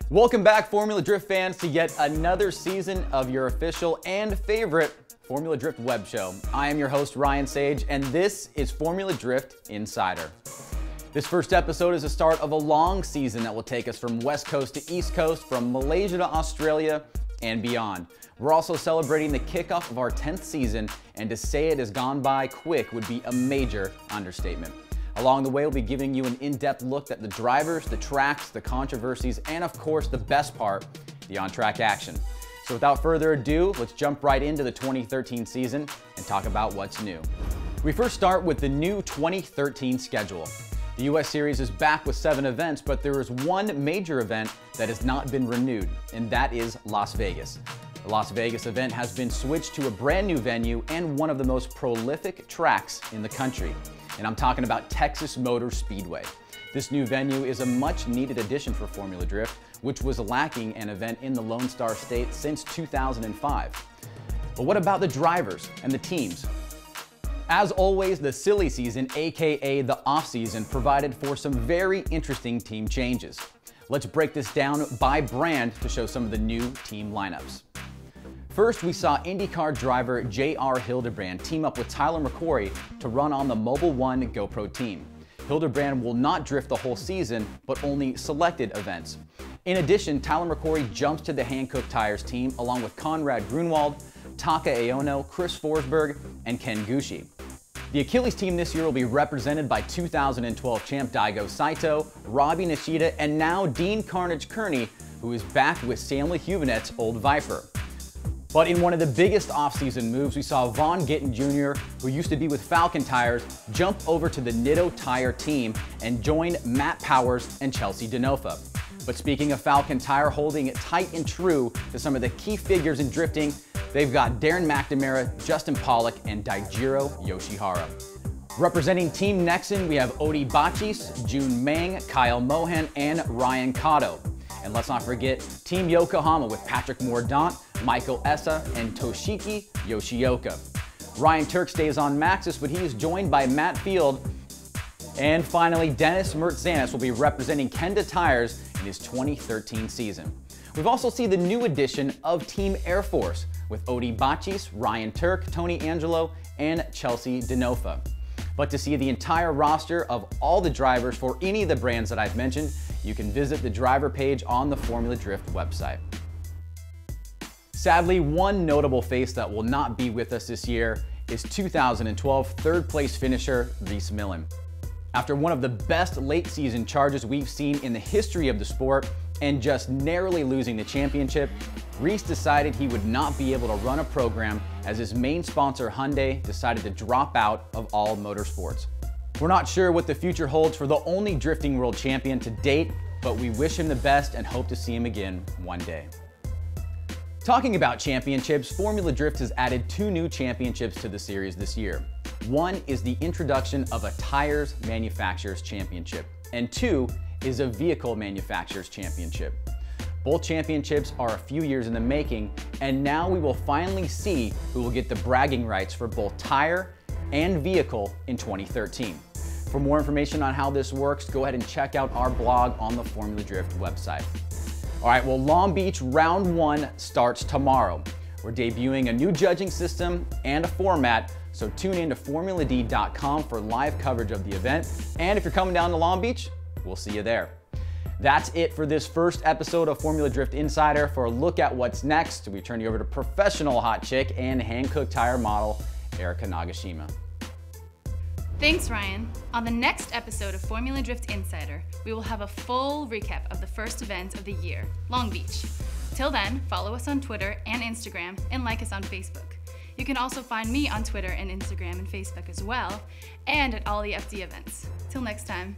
Welcome back, Formula Drift fans, to yet another season of your official and favorite Formula Drift web show. I am your host, Ryan Sage, and this is Formula Drift Insider. This first episode is the start of a long season that will take us from West Coast to East Coast, from Malaysia to Australia, and beyond. We're also celebrating the kickoff of our 10th season, and to say it has gone by quick would be a major understatement. Along the way, we'll be giving you an in-depth look at the drivers, the tracks, the controversies, and of course, the best part, the on-track action. So without further ado, let's jump right into the 2013 season and talk about what's new. We first start with the new 2013 schedule. The US Series is back with 7 events, but there is one major event that has not been renewed, and that is Las Vegas. The Las Vegas event has been switched to a brand new venue and one of the most prolific tracks in the country. And I'm talking about Texas Motor Speedway. This new venue is a much needed addition for Formula Drift, which was lacking an event in the Lone Star State since 2005. But what about the drivers and the teams? As always, the silly season, aka the off season, provided for some very interesting team changes. Let's break this down by brand to show some of the new team lineups. First, we saw IndyCar driver J.R. Hildebrand team up with Tyler McCory to run on the Mobil 1 GoPro team. Hildebrand will not drift the whole season, but only selected events. In addition, Tyler McCory jumps to the Hankook Tires team along with Conrad Grunwald, Taka Aono, Chris Forsberg, and Ken Gucci. The Achilles team this year will be represented by 2012 champ Daigo Saito, Robbie Nishida, and now Dean Carnage Kearney, who is back with Stanley Huvenet's old Viper. But in one of the biggest off-season moves, we saw Vaughn Gittin Jr., who used to be with Falcon Tires, jump over to the Nitto Tire team and join Matt Powers and Chelsea Denofa. But speaking of Falcon Tire, holding it tight and true to some of the key figures in drifting, they've got Darren McNamara, Justin Pollock, and Daijiro Yoshihara. Representing Team Nexen, we have Odi Bachis, Jun Mang, Kyle Mohan, and Ryan Cotto. And let's not forget Team Yokohama with Patrick Mordaunt, Michael Essa, and Toshiki Yoshioka. Ryan Turk stays on Maxxis, but he is joined by Matt Field. And finally, Dennis Mertzanis will be representing Kenda Tires in his 2013 season. We've also seen the new addition of Team Air Force with Odi Bachis, Ryan Turk, Tony Angelo, and Chelsea Denofa. But to see the entire roster of all the drivers for any of the brands that I've mentioned, you can visit the driver page on the Formula Drift website. Sadly, one notable face that will not be with us this year is 2012 third place finisher Rhys Millen. After one of the best late season charges we've seen in the history of the sport and just narrowly losing the championship, Rhys decided he would not be able to run a program as his main sponsor Hyundai decided to drop out of all motorsports. We're not sure what the future holds for the only drifting world champion to date, but we wish him the best and hope to see him again one day. Talking about championships, Formula Drift has added 2 new championships to the series this year. One is the introduction of a Tires Manufacturers Championship, and 2 is a Vehicle Manufacturers Championship. Both championships are a few years in the making, and now we will finally see who will get the bragging rights for both tire and vehicle in 2013. For more information on how this works, go ahead and check out our blog on the Formula Drift website. All right, well, Long Beach Round 1 starts tomorrow. We're debuting a new judging system and a format, so tune in to FormulaD.com for live coverage of the event. And if you're coming down to Long Beach, we'll see you there. That's it for this first episode of Formula Drift Insider. For a look at what's next, we turn you over to professional hot chick and Hankook Tire model, Erica Nagashima. Thanks, Ryan. On the next episode of Formula Drift Insider, we will have a full recap of the first event of the year, Long Beach. Till then, follow us on Twitter and Instagram and like us on Facebook. You can also find me on Twitter and Instagram and Facebook as well, and at all the FD events. Till next time.